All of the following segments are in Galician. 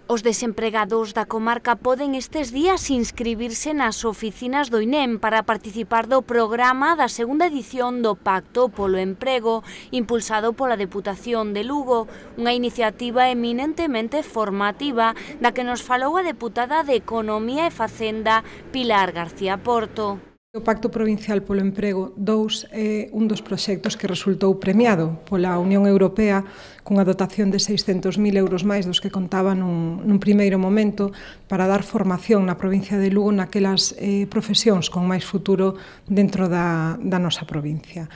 Os desempregados da comarca poden estes días inscribirse nas oficinas do INEM para participar do programa da segunda edición do Pacto polo Emprego, impulsado pola Deputación de Lugo, unha iniciativa eminentemente formativa da que nos falou a deputada de Economía e Facenda, Pilar García Porto. O Pacto Provincial polo Emprego 2 é un dos proxectos que resultou premiado pola Unión Europea cunha dotación de 600.000 euros máis dos que contaba nun primeiro momento para dar formación na provincia de Lugo naquelas profesións con máis futuro dentro da nosa provincia.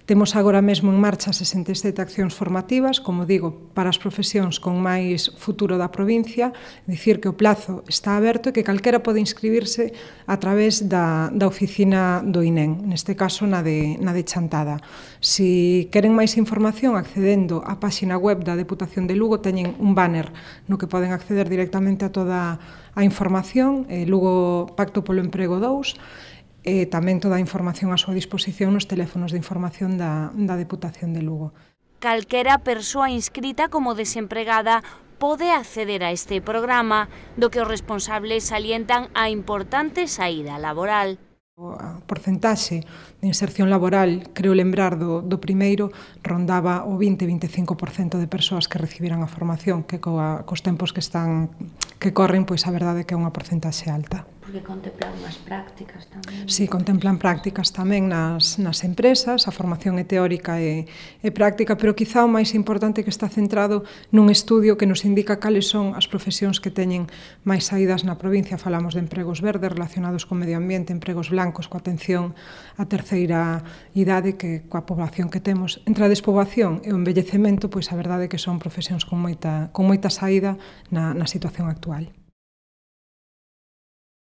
Temos agora mesmo en marcha 67 accións formativas, como digo, para as profesións con máis futuro da provincia, dicir que o plazo está aberto e que calquera pode inscribirse a través da oficina do INEM, neste caso na de Chantada. Si queren máis información accedendo á páxina web da Deputación de Lugo, teñen un banner no que poden acceder directamente a toda a información, Lugo Pacto polo Emprego 2, e tamén toda a información a súa disposición nos teléfonos de información da Deputación de Lugo. Calquera persoa inscrita como desempregada pode acceder a este programa, do que os responsables salientan a importante saída laboral. A porcentaxe de inserción laboral, creo lembrar do primeiro, rondaba o 20-25% de persoas que recibiran a formación, que cos tempos que corren, pois a verdade é que é unha porcentaxe alta. Porque contemplan unhas prácticas tamén. Sí, contemplan prácticas tamén nas empresas, a formación é teórica e práctica, pero quizá o máis importante que está centrado nun estudio que nos indica cales son as profesións que teñen máis saídas na provincia. Falamos de empregos verdes relacionados co medio ambiente, empregos blancos coa atención á terceira idade, que coa población que temos. Entre a despoboación e o envellecemento, pois a verdade é que son profesións con moita saída na situación actual.